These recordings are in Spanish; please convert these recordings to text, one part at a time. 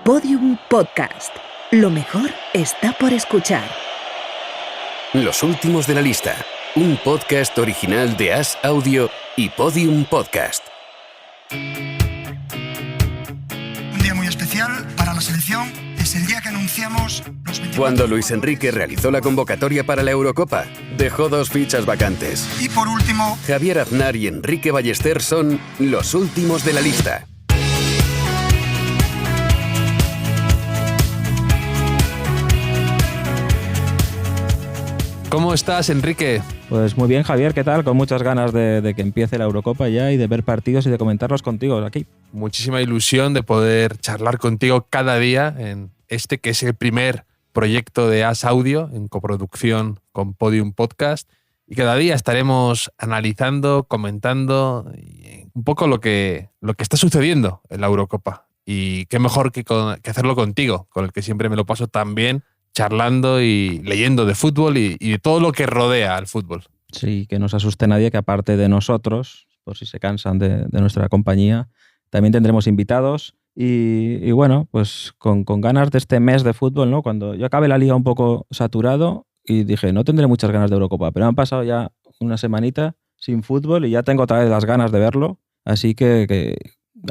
Podium Podcast. Lo mejor está por escuchar. Los últimos de la lista. Un podcast original de As Audio y Podium Podcast. Un día muy especial para la selección. Es el día que anunciamos los 24. Cuando Luis Enrique realizó la convocatoria para la Eurocopa, dejó 2 fichas vacantes. Y por último, Javier Aznar y Enrique Ballester son los últimos de la lista. ¿Cómo estás, Enrique? Pues muy bien, Javier, ¿qué tal? Con muchas ganas de que empiece la Eurocopa ya y de ver partidos y de comentarlos contigo aquí. Muchísima ilusión de poder charlar contigo cada día en este que es el primer proyecto de As Audio en coproducción con Podium Podcast, y cada día estaremos analizando, comentando un poco lo que está sucediendo en la Eurocopa. Y qué mejor que hacerlo contigo, con el que siempre me lo paso tan bien, charlando y leyendo de fútbol y de todo lo que rodea al fútbol. Sí, que no se asuste nadie, que aparte de nosotros, por si se cansan de nuestra compañía, también tendremos invitados y bueno, pues con ganas de este mes de fútbol, ¿no? Cuando yo acabé la liga un poco saturado y dije, no tendré muchas ganas de Eurocopa, pero han pasado ya una semanita sin fútbol y ya tengo otra vez las ganas de verlo, así que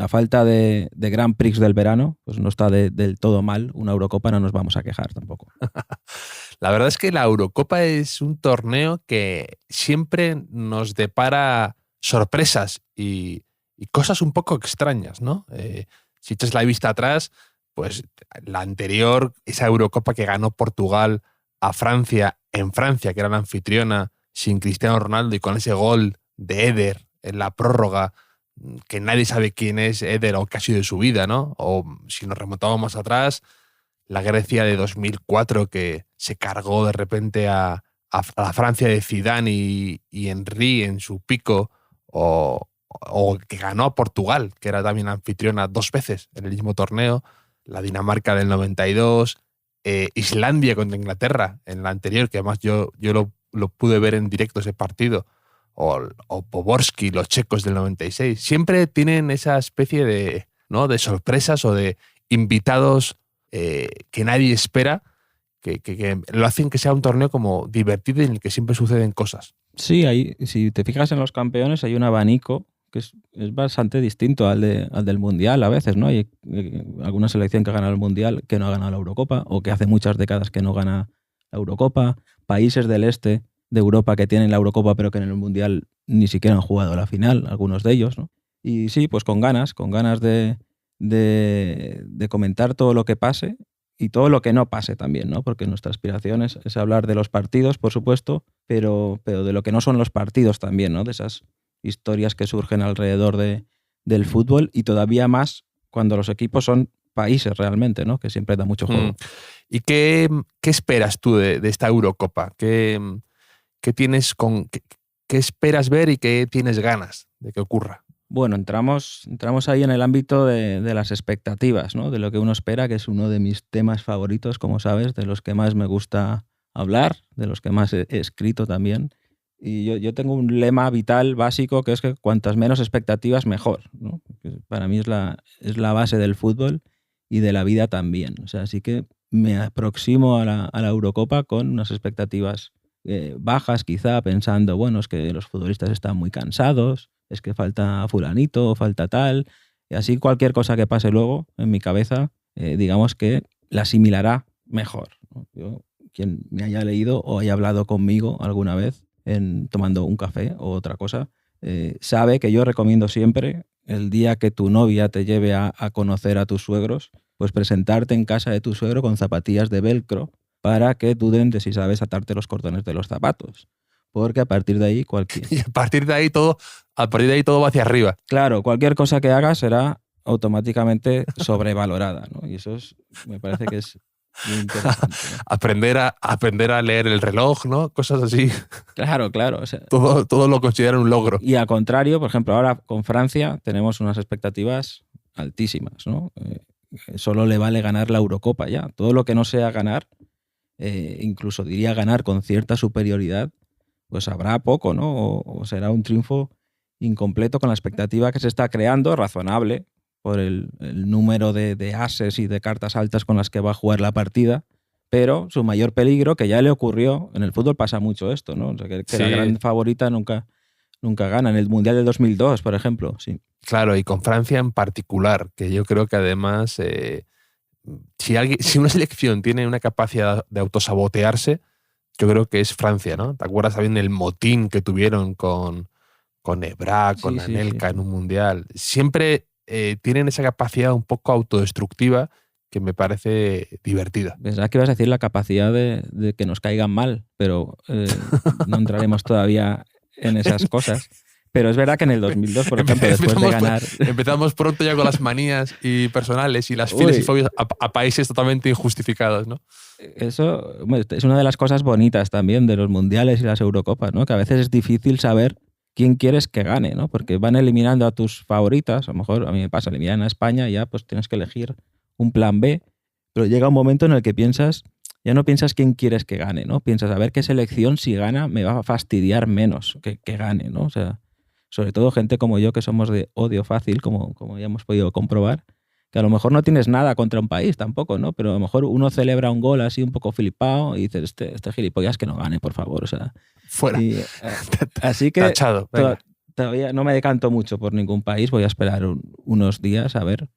a falta de Grand Prix del verano, pues no está del todo mal una Eurocopa, no nos vamos a quejar tampoco. La verdad es que la Eurocopa es un torneo que siempre nos depara sorpresas y cosas un poco extrañas, ¿no? Si echas la vista atrás, pues la anterior, esa Eurocopa que ganó Portugal a Francia, en Francia, que era la anfitriona, sin Cristiano Ronaldo y con ese gol de Eder en la prórroga, que nadie sabe quién es Eder o qué ha sido de su vida, ¿no? O si nos remontamos más atrás, la Grecia de 2004 que se cargó de repente a la Francia de Zidane y Henry en su pico, o que ganó a Portugal, que era también anfitriona 2 veces en el mismo torneo, la Dinamarca del 92, Islandia contra Inglaterra en la anterior, que además yo lo pude ver en directo ese partido, o Poborski, los checos del 96. Siempre tienen esa especie de, ¿no?, de sorpresas o de invitados que nadie espera, que lo hacen que sea un torneo como divertido y en el que siempre suceden cosas. Sí, si te fijas en los campeones hay un abanico que es bastante distinto al del Mundial a veces, ¿no? Hay alguna selección que ha ganado el Mundial que no ha ganado la Eurocopa, o que hace muchas décadas que no gana la Eurocopa. Países del este de Europa que tienen la Eurocopa pero que en el Mundial ni siquiera han jugado la final, algunos de ellos, ¿no? Y sí, pues con ganas de comentar todo lo que pase y todo lo que no pase también, ¿no? Porque nuestra aspiración es hablar de los partidos, por supuesto, pero de lo que no son los partidos también, ¿no? De esas historias que surgen alrededor del fútbol, y todavía más cuando los equipos son países realmente, ¿no? Que siempre da mucho juego. ¿Y qué esperas tú de esta Eurocopa? ¿Qué esperas ver y qué tienes ganas de que ocurra? Bueno, entramos ahí en el ámbito de las expectativas, ¿no? De lo que uno espera, que es uno de mis temas favoritos, como sabes, de los que más me gusta hablar, de los que más he escrito también. Y yo tengo un lema vital básico, que es que cuantas menos expectativas, mejor, ¿no? Que para mí es la base del fútbol y de la vida también. O sea, así que me aproximo a la Eurocopa con unas expectativas bajas, quizá pensando, bueno, es que los futbolistas están muy cansados, es que falta fulanito, falta tal, y así cualquier cosa que pase luego en mi cabeza, digamos que la asimilará mejor, ¿no? Yo, quien me haya leído o haya hablado conmigo alguna vez tomando un café o otra cosa, sabe que yo recomiendo siempre, el día que tu novia te lleve a conocer a tus suegros, pues presentarte en casa de tu suegro con zapatillas de velcro para que duden de si sabes atarte los cordones de los zapatos. Porque a partir de ahí Y a partir de ahí todo va hacia arriba. Claro, cualquier cosa que hagas será automáticamente sobrevalorada, ¿no? Y eso me parece que es muy interesante, ¿no? Aprender a leer el reloj, ¿no? Cosas así. Claro. O sea, todo lo consideran un logro. Y al contrario, por ejemplo, ahora con Francia tenemos unas expectativas altísimas, ¿no? Solo le vale ganar la Eurocopa ya. Todo lo que no sea ganar, incluso diría ganar con cierta superioridad, pues habrá poco, ¿no? O será un triunfo incompleto con la expectativa que se está creando, razonable, por el número de ases y de cartas altas con las que va a jugar la partida, pero su mayor peligro, que ya le ocurrió, en el fútbol pasa mucho esto, ¿no? O sea, que Sí. la gran favorita nunca gana. En el Mundial del 2002, por ejemplo, sí. Claro, y con Francia en particular, que yo creo que además, si una selección tiene una capacidad de autosabotearse, yo creo que es Francia, ¿no? ¿Te acuerdas también del motín que tuvieron con Ebra, con Sí, sí, Anelka sí. en un mundial? Siempre tienen esa capacidad un poco autodestructiva que me parece divertida. Pensaba que ibas a decir la capacidad de que nos caigan mal, pero no entraremos todavía en esas cosas. Pero es verdad que en el 2002, por ejemplo, después de ganar... Empezamos pronto ya con las manías y personales y las filias y fobias a países totalmente injustificados, ¿no? Eso es una de las cosas bonitas también de los mundiales y las Eurocopas, ¿no? Que a veces es difícil saber quién quieres que gane, ¿no? Porque van eliminando a tus favoritas. A lo mejor a mí me pasa, eliminan a España y ya pues tienes que elegir un plan B. Pero llega un momento en el que ya no piensas quién quieres que gane, ¿no? Piensas a ver qué selección, si gana, me va a fastidiar menos que gane, ¿no? O sea, sobre todo gente como yo que somos de odio fácil, como ya hemos podido comprobar, que a lo mejor no tienes nada contra un país tampoco, ¿no? Pero a lo mejor uno celebra un gol así un poco flipado y dices, este gilipollas que no gane, por favor. O sea, fuera. Así que tachado. Todavía no me decanto mucho por ningún país. Voy a esperar unos días a ver.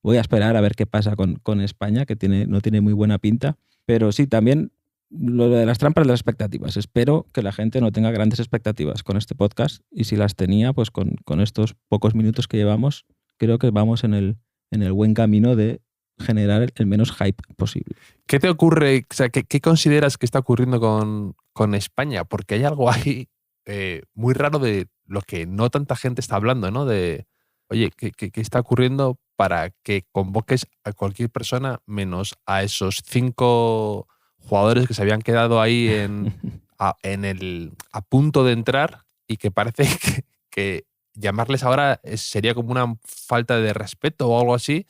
Voy a esperar a ver qué pasa con España, que no tiene muy buena pinta. Pero sí, también lo de las trampas de las expectativas. Espero que la gente no tenga grandes expectativas con este podcast. Y si las tenía, pues con estos pocos minutos que llevamos, creo que vamos en el buen camino de generar el menos hype posible. ¿Qué te ocurre? O sea, ¿qué consideras que está ocurriendo con España? Porque hay algo ahí muy raro de lo que no tanta gente está hablando, ¿no? De, oye, ¿qué está ocurriendo para que convoques a cualquier persona menos a esos 5 jugadores que se habían quedado ahí a punto de entrar y que parece que llamarles ahora sería como una falta de respeto o algo así,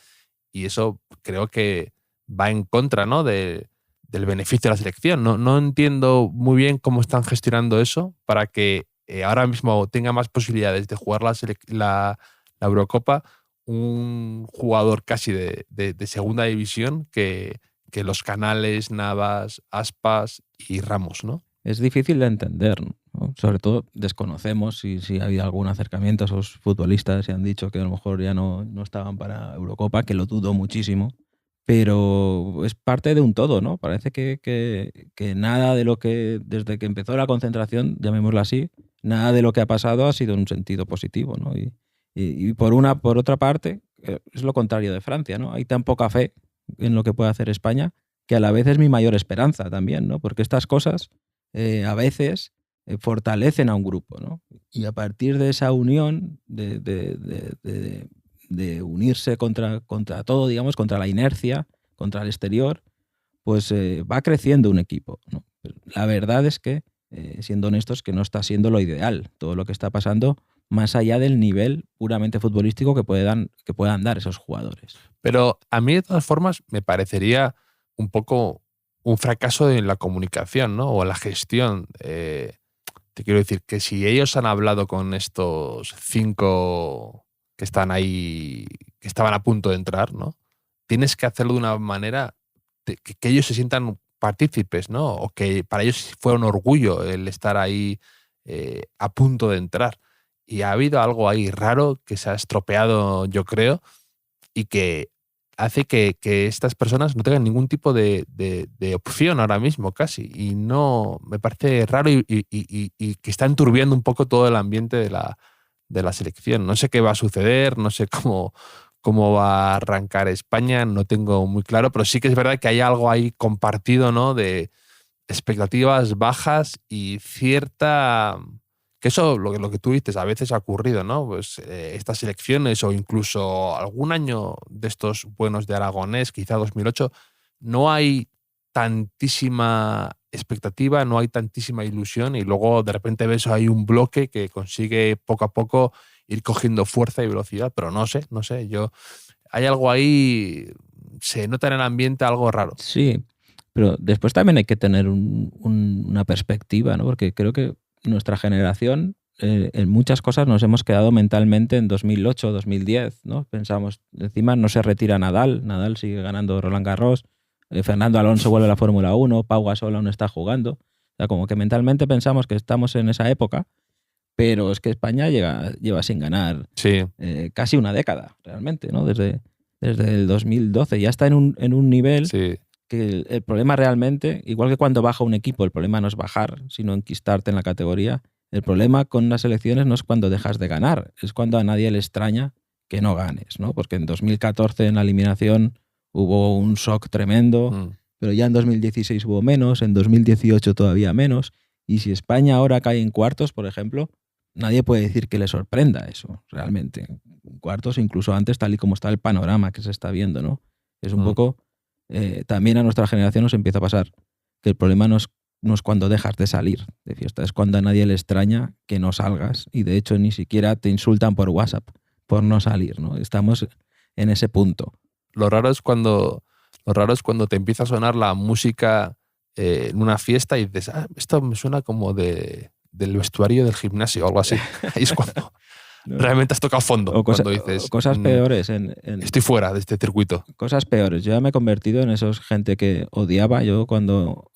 y eso creo que va en contra, ¿no? del beneficio de la selección. No entiendo muy bien cómo están gestionando eso para que ahora mismo tenga más posibilidades de jugar la Eurocopa un jugador casi de segunda división que los Canales, Navas, Aspas y Ramos, ¿no? Es difícil de entender, ¿no? Sobre todo desconocemos si ha habido algún acercamiento a esos futbolistas y han dicho que a lo mejor ya no estaban para Eurocopa, que lo dudo muchísimo, pero es parte de un todo, ¿no? Parece que nada de lo que, desde que empezó la concentración, llamémoslo así, nada de lo que ha pasado ha sido en un sentido positivo, ¿no? Y por otra parte, es lo contrario de Francia, ¿no? Hay tan poca fe en lo que puede hacer España que a la vez es mi mayor esperanza también, ¿no? Porque estas cosas a veces fortalecen a un grupo, ¿no? Y a partir de esa unión, de unirse contra todo, digamos, contra la inercia, contra el exterior, pues va creciendo un equipo, ¿no? La verdad es que, siendo honestos, que no está siendo lo ideal todo lo que está pasando, más allá del nivel puramente futbolístico que puedan dar esos jugadores. Pero a mí, de todas formas, me parecería un poco un fracaso en la comunicación, ¿no? O en la gestión. Te quiero decir que si ellos han hablado con estos 5 que están ahí, que estaban a punto de entrar, ¿no? Tienes que hacerlo de una manera que ellos se sientan partícipes, ¿no? O que para ellos fuera un orgullo el estar ahí a punto de entrar. Y ha habido algo ahí raro que se ha estropeado, yo creo, y que hace que estas personas no tengan ningún tipo de opción ahora mismo casi. Y no, me parece raro y que está enturbiando un poco todo el ambiente de la selección. No sé qué va a suceder, no sé cómo va a arrancar España, no tengo muy claro, pero sí que es verdad que hay algo ahí compartido, ¿no? De expectativas bajas y cierta... Que eso, lo que tú dices, a veces ha ocurrido, ¿no? Pues estas elecciones o incluso algún año de estos buenos de Aragonés, quizá 2008, no hay tantísima expectativa, no hay tantísima ilusión y luego de repente ves ahí un bloque que consigue poco a poco ir cogiendo fuerza y velocidad, pero no sé, hay algo ahí, se nota en el ambiente algo raro. Sí, pero después también hay que tener una perspectiva, ¿no? Porque creo que nuestra generación en muchas cosas nos hemos quedado mentalmente en 2008, 2010, ¿no? Pensamos, encima no se retira Nadal sigue ganando Roland Garros, Fernando Alonso vuelve a la Fórmula 1, Pau Gasol aún está jugando. O sea, como que mentalmente pensamos que estamos en esa época, pero es que España lleva sin ganar casi una década, realmente, ¿no? Desde el 2012. Ya está en un nivel que el problema realmente, igual que cuando baja un equipo, el problema no es bajar, sino enquistarte en la categoría. El problema con las elecciones no es cuando dejas de ganar, es cuando a nadie le extraña que no ganes, ¿no? Porque en 2014 en la eliminación hubo un shock tremendo, pero ya en 2016 hubo menos, en 2018 todavía menos, y si España ahora cae en cuartos, por ejemplo, nadie puede decir que le sorprenda eso, realmente. Cuartos, incluso antes, tal y como está el panorama que se está viendo, ¿no? Es un poco... también a nuestra generación nos empieza a pasar que el problema no es cuando dejas de salir de fiesta, es cuando a nadie le extraña que no salgas, y de hecho ni siquiera te insultan por WhatsApp por no salir, ¿no? Estamos en ese punto. Lo raro es cuando te empieza a sonar la música en una fiesta y dices, esto me suena como del vestuario del gimnasio o algo así. Ahí es cuando realmente has tocado fondo. Cuando dices, cosas peores. Estoy fuera de este circuito. Cosas peores. Yo ya me he convertido en esos gente que odiaba. Yo cuando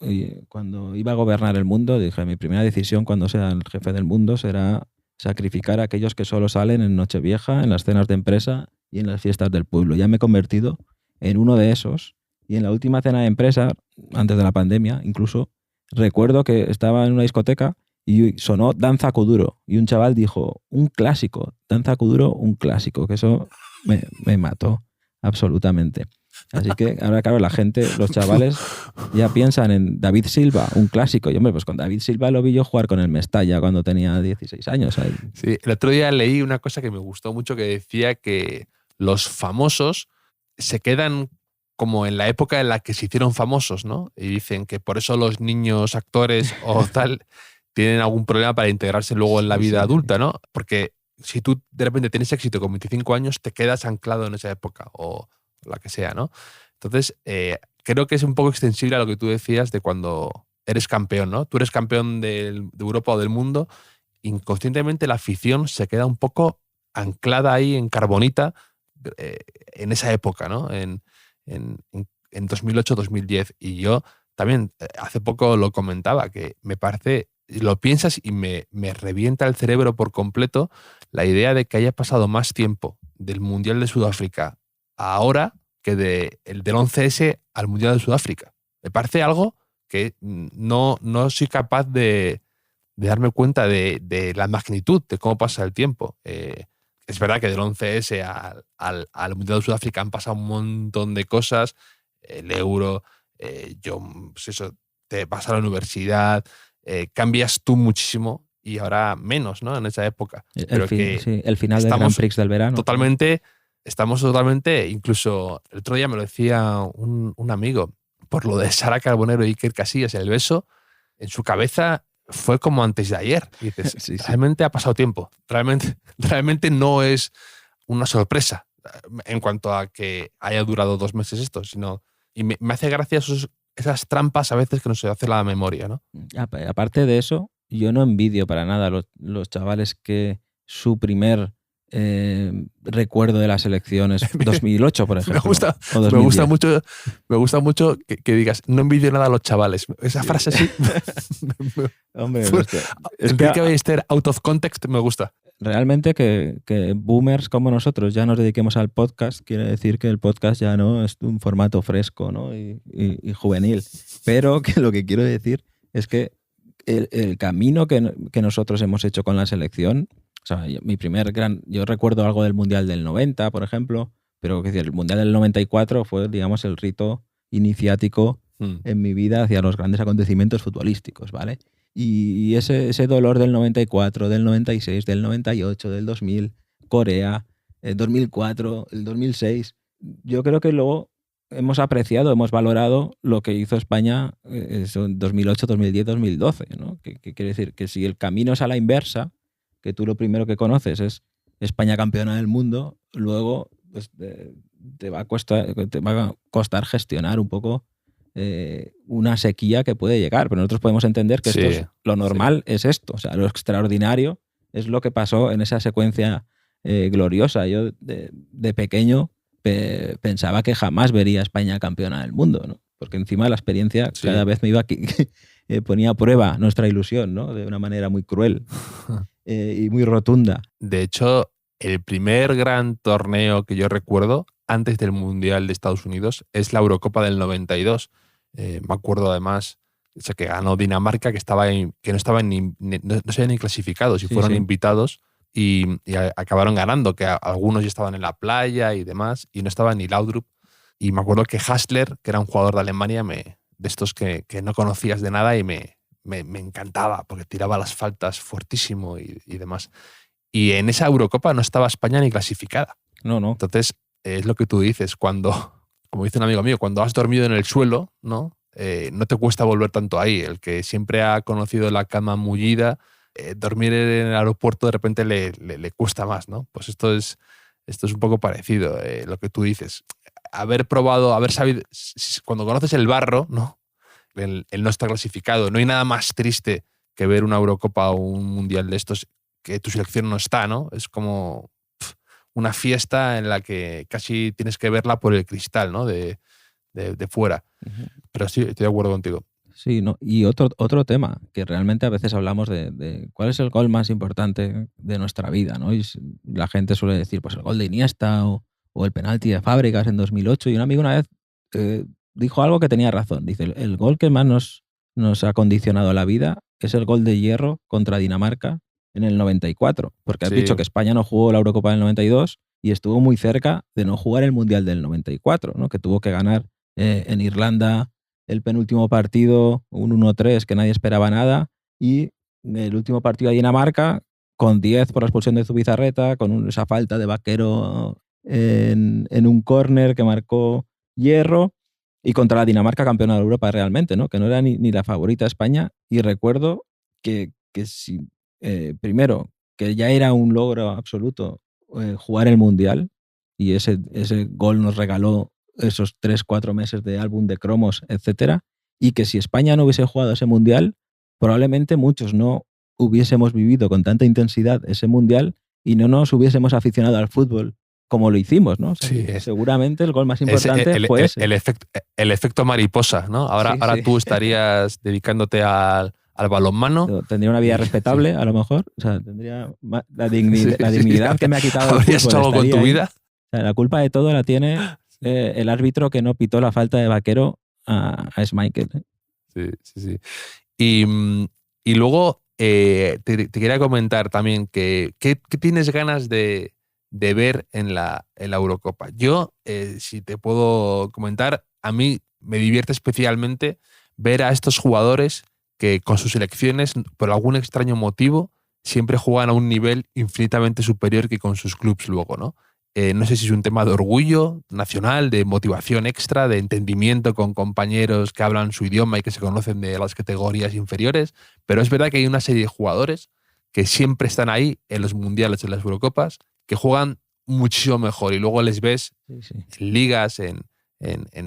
iba a gobernar el mundo, dije, mi primera decisión cuando sea el jefe del mundo será sacrificar a aquellos que solo salen en Nochevieja, en las cenas de empresa y en las fiestas del pueblo. Ya me he convertido en uno de esos, y en la última cena de empresa, antes de la pandemia, incluso, recuerdo que estaba en una discoteca y sonó Danza Kuduro, y un chaval dijo, un clásico, Danza Kuduro, un clásico, que eso me mató absolutamente. Así que ahora, claro, la gente, los chavales ya piensan en David Silva, un clásico. Y hombre, pues con David Silva lo vi yo jugar con el Mestalla cuando tenía 16 años. ¿Sabes? Sí, el otro día leí una cosa que me gustó mucho, que decía que los famosos se quedan como en la época en la que se hicieron famosos, ¿no? Y dicen que por eso los niños actores o tal tienen algún problema para integrarse luego en la vida adulta, ¿no? Porque si tú de repente tienes éxito con 25 años, te quedas anclado en esa época o la que sea, ¿no? Entonces, creo que es un poco extensible a lo que tú decías de cuando eres campeón, ¿no? Tú eres campeón de Europa o del mundo, inconscientemente la afición se queda un poco anclada ahí en carbonita en esa época, ¿no? En 2008-2010. Y yo también hace poco lo comentaba, que me parece, lo piensas y me revienta el cerebro por completo la idea de que haya pasado más tiempo del Mundial de Sudáfrica ahora que del 11S al Mundial de Sudáfrica. Me parece algo que no soy capaz de darme cuenta de la magnitud de cómo pasa el tiempo. Es verdad que del 11S al Mundial de Sudáfrica han pasado un montón de cosas, el euro, pues eso, te vas a la universidad, cambias tú muchísimo y ahora menos, ¿no? En esa época. El final del Grand Prix del verano. Estamos totalmente, incluso el otro día me lo decía un amigo, por lo de Sara Carbonero y Iker Casillas, el beso, en su cabeza fue como antes de ayer. Y dices, realmente ha pasado tiempo. Realmente no es una sorpresa en cuanto a que haya durado 2 meses esto, sino... Y me hace gracia esas trampas a veces que nos hace la memoria, ¿no? Aparte de eso, yo no envidio para nada los chavales que su primer recuerdo de las elecciones 2008, por ejemplo. Me gusta mucho que digas, no envidio nada a los chavales. Esa frase sí. Hombre, Enrique Ballester, out of context, me gusta. Realmente que boomers como nosotros ya nos dediquemos al podcast quiere decir que el podcast ya no es un formato fresco, ¿no? y juvenil. Pero que lo que quiero decir es que el camino que nosotros hemos hecho con la selección, o sea, yo recuerdo algo del Mundial del 90, por ejemplo, pero el Mundial del 94 fue, digamos, el rito iniciático en mi vida hacia los grandes acontecimientos futbolísticos, ¿vale? Y ese dolor del 94, del 96, del 98, del 2000, Corea, el 2004, el 2006, yo creo que luego hemos apreciado, hemos valorado lo que hizo España en 2008, 2010, 2012, ¿no? Que quiere decir que si el camino es a la inversa, que tú lo primero que conoces es España campeona del mundo, luego pues, te va a costar gestionar un poco una sequía que puede llegar, pero nosotros podemos entender que lo normal es esto, o sea, lo extraordinario es lo que pasó en esa secuencia gloriosa. Yo de pequeño pensaba que jamás vería a España campeona del mundo, ¿no? Porque encima la experiencia cada vez me iba ponía a prueba nuestra ilusión, ¿no? De una manera muy cruel y muy rotunda. De hecho, el primer gran torneo que yo recuerdo antes del Mundial de Estados Unidos es la Eurocopa del 92. Me acuerdo además, o sea, que ganó Dinamarca, que no estaban no se habían ni clasificados y fueron invitados y acabaron ganando, que algunos ya estaban en la playa y demás, y no estaba ni Laudrup. Y me acuerdo que Hassler, que era un jugador de Alemania, de estos que no conocías de nada, y me encantaba, porque tiraba las faltas fuertísimo y demás. Y en esa Eurocopa no estaba España ni clasificada. No. Entonces, es lo que tú dices, como dice un amigo mío, cuando has dormido en el suelo, ¿no? No te cuesta volver tanto ahí. El que siempre ha conocido la cama mullida, dormir en el aeropuerto de repente le cuesta más, ¿no? Pues esto es un poco parecido, lo que tú dices. Haber probado, haber sabido, cuando conoces el barro, ¿no? El no estar clasificado, no hay nada más triste que ver una Eurocopa o un Mundial de estos que tu selección no está, ¿no? Es como una fiesta en la que casi tienes que verla por el cristal, ¿no? De fuera. Uh-huh. Pero sí, estoy de acuerdo contigo. Sí, ¿no? Y otro tema, que realmente a veces hablamos de cuál es el gol más importante de nuestra vida, ¿no? Y la gente suele decir, pues el gol de Iniesta o el penalti de Fábregas en 2008. Y un amigo una vez dijo algo que tenía razón. Dice, el gol que más nos ha condicionado la vida es el gol de Hierro contra Dinamarca en el 94. Porque has dicho que España no jugó la Eurocopa del 92 y estuvo muy cerca de no jugar el Mundial del 94, ¿no? Que tuvo que ganar en Irlanda el penúltimo partido, un 1-3 que nadie esperaba nada, y el último partido a Dinamarca con 10 por la expulsión de Zubizarreta, con esa falta de Vaquero en un córner que marcó Hierro, y contra la Dinamarca campeona de Europa realmente, ¿no? Que no era ni la favorita España. Y recuerdo que primero, que ya era un logro absoluto jugar el Mundial, y ese gol nos regaló esos 3-4 meses de álbum de cromos, etcétera, y que si España no hubiese jugado ese Mundial, probablemente muchos no hubiésemos vivido con tanta intensidad ese Mundial y no nos hubiésemos aficionado al fútbol como lo hicimos, ¿no? O sea, seguramente el gol más importante fue ese. El efecto mariposa, ¿no? Ahora tú estarías dedicándote al balonmano. Tendría una vida respetable, a lo mejor. O sea, tendría la dignidad que me ha quitado el fútbol. ¿Habrías hecho algo con tu vida? O sea, la culpa de todo la tiene el árbitro que no pitó la falta de Vaquero a Schmeichel. Sí. Y luego te quería comentar también que ¿qué tienes ganas de ver en la Eurocopa? Yo, si te puedo comentar, a mí me divierte especialmente ver a estos jugadores que con sus selecciones, por algún extraño motivo, siempre juegan a un nivel infinitamente superior que con sus clubes luego, ¿no? No sé si es un tema de orgullo nacional, de motivación extra, de entendimiento con compañeros que hablan su idioma y que se conocen de las categorías inferiores, pero es verdad que hay una serie de jugadores que siempre están ahí en los mundiales, en las Eurocopas, que juegan muchísimo mejor y luego les ves en ligas, en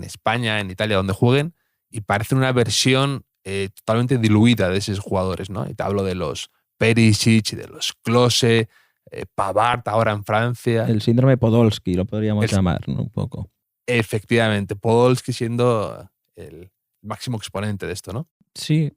España, en Italia, donde jueguen, y parecen una versión totalmente diluida de esos jugadores, ¿no? Y te hablo de los Perisic, de los Klose, Pavard ahora en Francia. El síndrome Podolski lo podríamos llamar, ¿no? Un poco. Efectivamente, Podolski siendo el máximo exponente de esto, ¿no? Sí,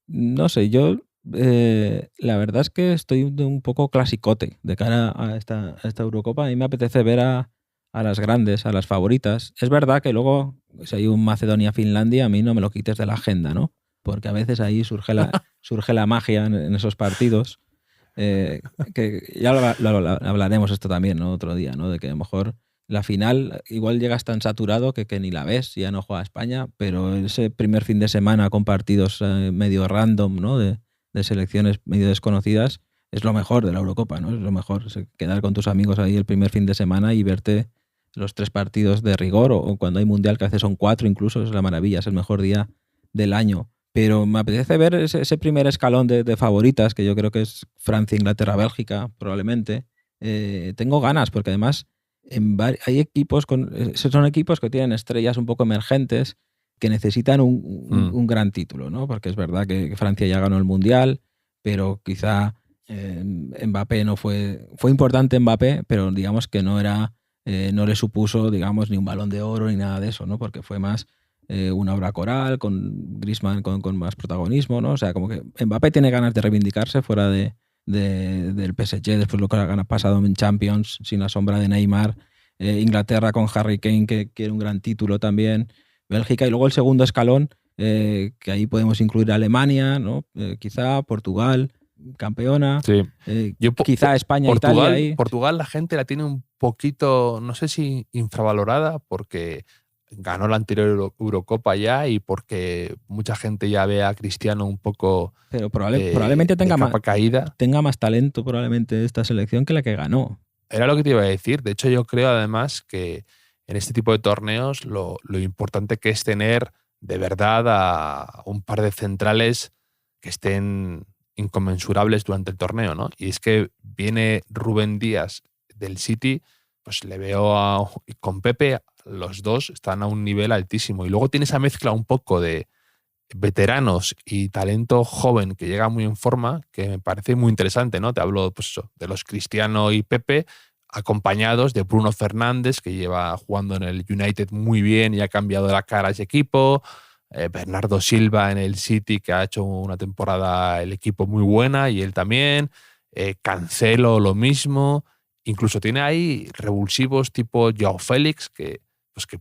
no sé, yo la verdad es que estoy un poco clasicote de cara a esta Eurocopa. A mí me apetece ver a las grandes, a las favoritas. Es verdad que luego, si hay un Macedonia-Finlandia, a mí no me lo quites de la agenda, ¿no? Porque a veces ahí surge la magia en esos partidos. Que ya lo hablaremos esto también, ¿no? Otro día, ¿no? De que a lo mejor la final igual llegas tan saturado que ni la ves, ya no juega España, pero ese primer fin de semana con partidos medio random, ¿no? De selecciones medio desconocidas, es lo mejor de la Eurocopa, ¿no? Es lo mejor, quedar con tus amigos ahí el primer fin de semana y verte los 3 partidos de rigor, o cuando hay mundial que a veces son 4 incluso, es la maravilla, es el mejor día del año. Pero me apetece ver ese primer escalón de favoritas, que yo creo que es Francia, Inglaterra, Bélgica, probablemente. Tengo ganas, porque además hay equipos son equipos que tienen estrellas un poco emergentes que necesitan un gran título, ¿no? Porque es verdad que Francia ya ganó el Mundial, pero quizá Mbappé no fue importante Mbappé, pero digamos que no le supuso, digamos, ni un Balón de Oro ni nada de eso, ¿no? Porque fue más una obra coral, con Griezmann con más protagonismo, ¿no? O sea, como que Mbappé tiene ganas de reivindicarse fuera del PSG, después lo que ha pasado en Champions, sin la sombra de Neymar, Inglaterra con Harry Kane, que quiere un gran título también, Bélgica, y luego el segundo escalón, que ahí podemos incluir a Alemania, ¿no? Quizá Portugal, campeona, Sí. quizá España, Portugal, Italia. Ahí. Portugal la gente la tiene un poquito, no sé si infravalorada, porque ganó la anterior Eurocopa ya y porque mucha gente ya ve a Cristiano un poco pero probablemente tenga capa caída. Tenga más talento probablemente esta selección que la que ganó. Era lo que te iba a decir. De hecho, yo creo además que en este tipo de torneos lo importante que es tener de verdad a un par de centrales que estén inconmensurables durante el torneo, ¿no? Y es que viene Rubén Díaz del City, pues le veo con Pepe, los dos están a un nivel altísimo. Y luego tiene esa mezcla un poco de veteranos y talento joven que llega muy en forma, que me parece muy interesante, ¿no? Te hablo pues, de los Cristiano y Pepe, acompañados de Bruno Fernández, que lleva jugando en el United muy bien y ha cambiado la cara a ese equipo, Bernardo Silva en el City, que ha hecho una temporada el equipo muy buena y él también, Cancelo lo mismo, incluso tiene ahí revulsivos tipo Joao Félix que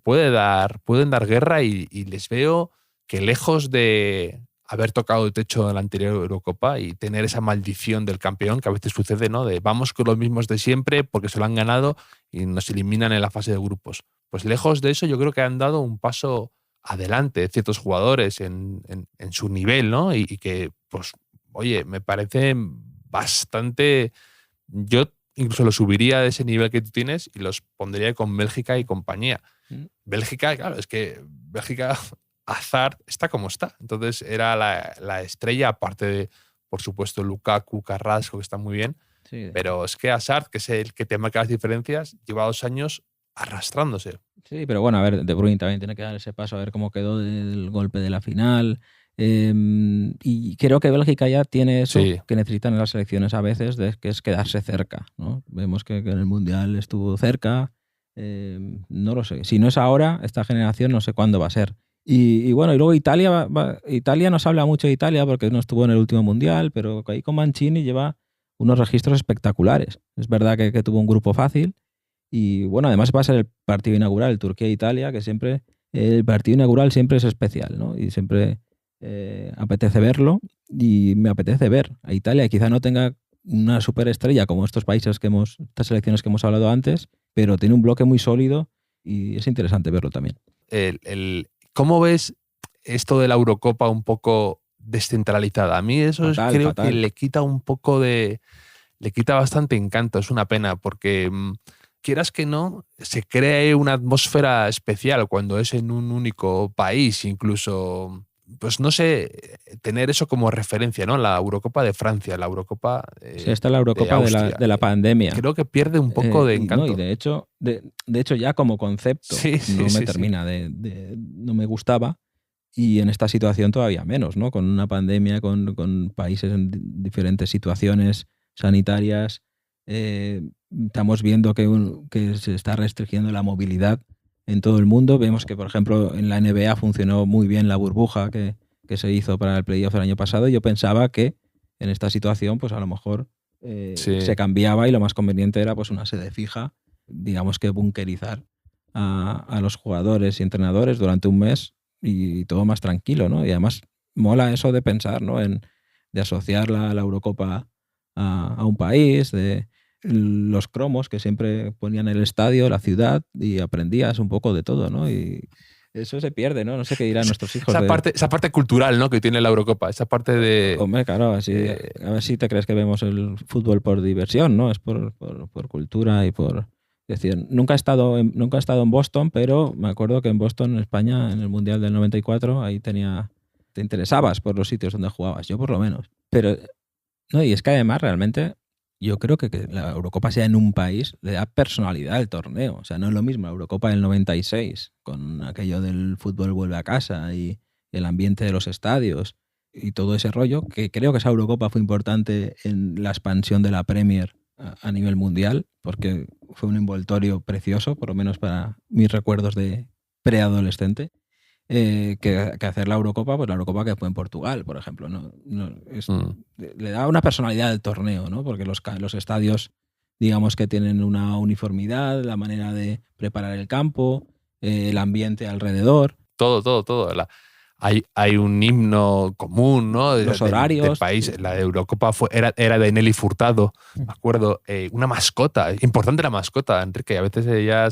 pueden dar guerra y les veo que lejos de haber tocado el techo en la anterior Eurocopa y tener esa maldición del campeón que a veces sucede, ¿no? De vamos con los mismos de siempre porque se lo han ganado y nos eliminan en la fase de grupos. Pues lejos de eso yo creo que han dado un paso adelante ciertos jugadores en su nivel, ¿no? Y que, pues, oye, me parece bastante... Yo incluso lo subiría de ese nivel que tú tienes y los pondría con Bélgica y compañía. Bélgica, claro, es que Bélgica... Hazard está como está. Entonces era la estrella, aparte de, por supuesto, Lukaku, Carrasco, que está muy bien. Sí. Pero es que Hazard, que es el que te marca las diferencias, lleva 2 años arrastrándose. Sí, pero bueno, a ver, De Bruyne también tiene que dar ese paso a ver cómo quedó del golpe de la final. Y creo que Bélgica ya tiene eso que necesitan en las selecciones a veces, que es quedarse cerca, ¿no? Vemos que en el Mundial estuvo cerca. No lo sé. Si no es ahora, esta generación no sé cuándo va a ser. Y bueno, y luego Italia no se habla mucho de Italia porque no estuvo en el último Mundial, pero ahí con Mancini lleva unos registros espectaculares. Es verdad que tuvo un grupo fácil y bueno, además va a ser el partido inaugural, el Turquía-Italia, que siempre, el partido inaugural siempre es especial, ¿no? Y siempre apetece verlo y me apetece ver a Italia. Quizá no tenga una superestrella como estos países estas selecciones que hemos hablado antes, pero tiene un bloque muy sólido y es interesante verlo también. ¿Cómo ves esto de la Eurocopa un poco descentralizada? A mí eso creo que le quita un poco le quita bastante encanto. Es una pena porque, quieras que no, se crea una atmósfera especial cuando es en un único país. Incluso, pues no sé, tener eso como referencia, ¿no? La Eurocopa de Francia, la Eurocopa sí, esta es la Eurocopa de la pandemia. Creo que pierde un poco de encanto. No, y de hecho ya como concepto termina no me gustaba, y en esta situación todavía menos, ¿no? Con una pandemia, con países en diferentes situaciones sanitarias, estamos viendo que se está restringiendo la movilidad en todo el mundo. Vemos que, por ejemplo, en la NBA funcionó muy bien la burbuja que se hizo para el playoff el año pasado. Yo pensaba que en esta situación, pues a lo mejor se cambiaba y lo más conveniente era pues una sede fija, digamos que bunkerizar a los jugadores y entrenadores durante un mes y todo más tranquilo, ¿no? Y además mola eso de pensar, ¿no? De asociar la Eurocopa a un país, de los cromos que siempre ponían en el estadio, la ciudad, y aprendías un poco de todo, ¿no? Y eso se pierde, ¿no? No sé qué dirán nuestros hijos. Esa parte cultural, ¿no? Que tiene la Eurocopa, esa parte de... Hombre, claro, así, a ver si te crees que vemos el fútbol por diversión, ¿no? Es por cultura y por... Es decir, nunca he estado en Boston, pero me acuerdo que en Boston, en España, en el Mundial del 94, ahí te interesabas por los sitios donde jugabas, yo por lo menos. Pero, no, y es que además realmente yo creo que la Eurocopa sea en un país le da personalidad al torneo. O sea, no es lo mismo la Eurocopa del 96, con aquello del fútbol vuelve a casa y el ambiente de los estadios, y todo ese rollo, que creo que esa Eurocopa fue importante en la expansión de la Premier a nivel mundial, porque fue un envoltorio precioso, por lo menos para mis recuerdos de preadolescente, que hacer la Eurocopa, pues la Eurocopa que fue en Portugal, por ejemplo. Le da una personalidad al torneo, ¿no? Porque los estadios, digamos que tienen una uniformidad, la manera de preparar el campo, el ambiente alrededor. Todo. Hay un himno común, ¿no? Los horarios. Del país. La Eurocopa era de Nelly Furtado, me acuerdo. Una mascota. Importante la mascota, Enrique. A veces ya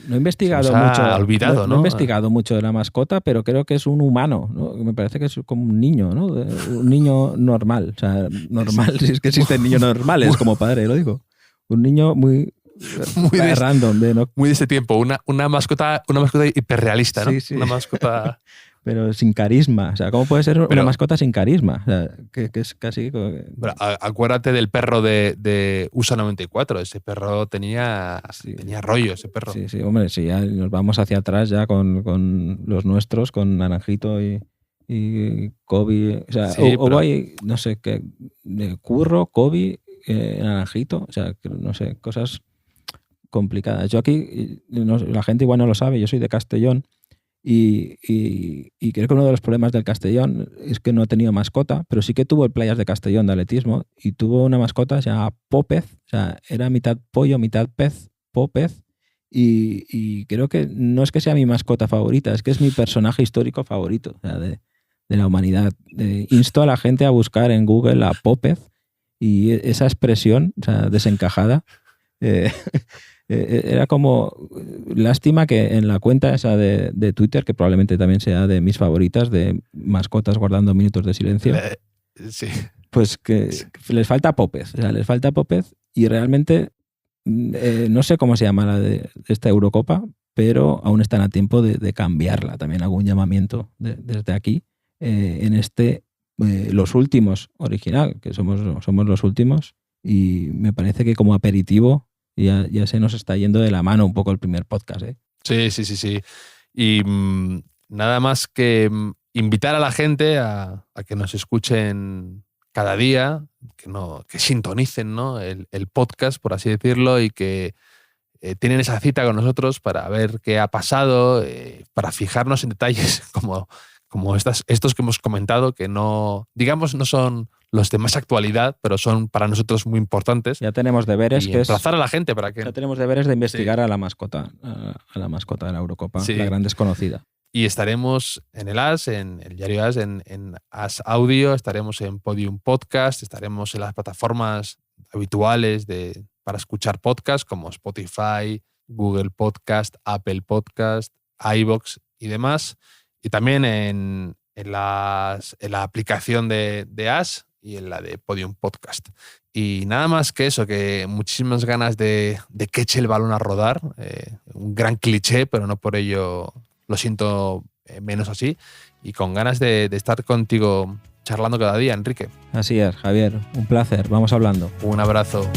no he investigado se nos ha mucho. olvidado, No he investigado mucho de la mascota, pero creo que es un humano, ¿no? Me parece que es como un niño, ¿no? Un niño normal. O sea, normal, si es que existen niños normales, como padre, lo digo. Un niño muy random. Muy de ese tiempo. Una mascota hiperrealista, ¿no? Sí. Una mascota... Pero sin carisma. O sea, ¿cómo puede ser una mascota sin carisma? O sea, que es casi... Pero acuérdate del perro de USA 94. Ese perro tenía rollo, ese perro. Sí, hombre, sí, ya nos vamos hacia atrás ya con los nuestros, con Naranjito y Kobe. O sea, hubo ahí, no sé, qué, Curro, Kobe, Naranjito. O sea, no sé, cosas complicadas. Yo aquí, la gente igual no lo sabe, yo soy de Castellón. Y creo que uno de los problemas del Castellón es que no ha tenido mascota, pero sí que tuvo el Playas de Castellón de atletismo y tuvo una mascota, se llama Popez, o sea, era mitad pollo, mitad pez, Popez, y creo que no es que sea mi mascota favorita, es que es mi personaje histórico favorito, o sea, de la humanidad. Insto a la gente a buscar en Google a Popez y esa expresión, o sea, desencajada, era como lástima que en la cuenta esa de Twitter, que probablemente también sea de mis favoritas, de mascotas guardando minutos de silencio, sí. Pues que les falta Popez, o sea, les falta Popez y realmente no sé cómo se llama la de esta Eurocopa, pero aún están a tiempo de cambiarla. También hago un llamamiento desde aquí en los últimos original, que somos los últimos, y me parece que como aperitivo ya se nos está yendo de la mano un poco el primer podcast, ¿eh? Sí. Y nada más que invitar a la gente a que nos escuchen cada día, que sintonicen, ¿no? el podcast, por así decirlo, y que tienen esa cita con nosotros para ver qué ha pasado, para fijarnos en detalles como estos que hemos comentado, que no son los de más actualidad, pero son para nosotros muy importantes. Ya tenemos deberes, y emplazar a la gente para que... Ya tenemos deberes de investigar a la mascota, a la mascota de la Eurocopa, la gran desconocida. Y estaremos en el AS, en el diario AS, en AS Audio, estaremos en Podium Podcast, estaremos en las plataformas habituales para escuchar podcasts como Spotify, Google Podcast, Apple Podcast, iVoox y demás. Y también en la aplicación de AS y en la de Podium Podcast. Y nada más que eso, que muchísimas ganas de que eche el balón a rodar. Un gran cliché, pero no por ello lo siento menos así. Y con ganas de estar contigo charlando cada día, Enrique. Así es, Javier. Un placer. Vamos hablando. Un abrazo.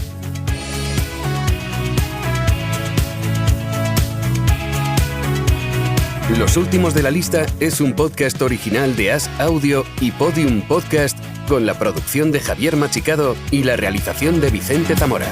Los últimos de la lista es un podcast original de AS Audio y Podium Podcast con la producción de Javier Machicado y la realización de Vicente Zamora.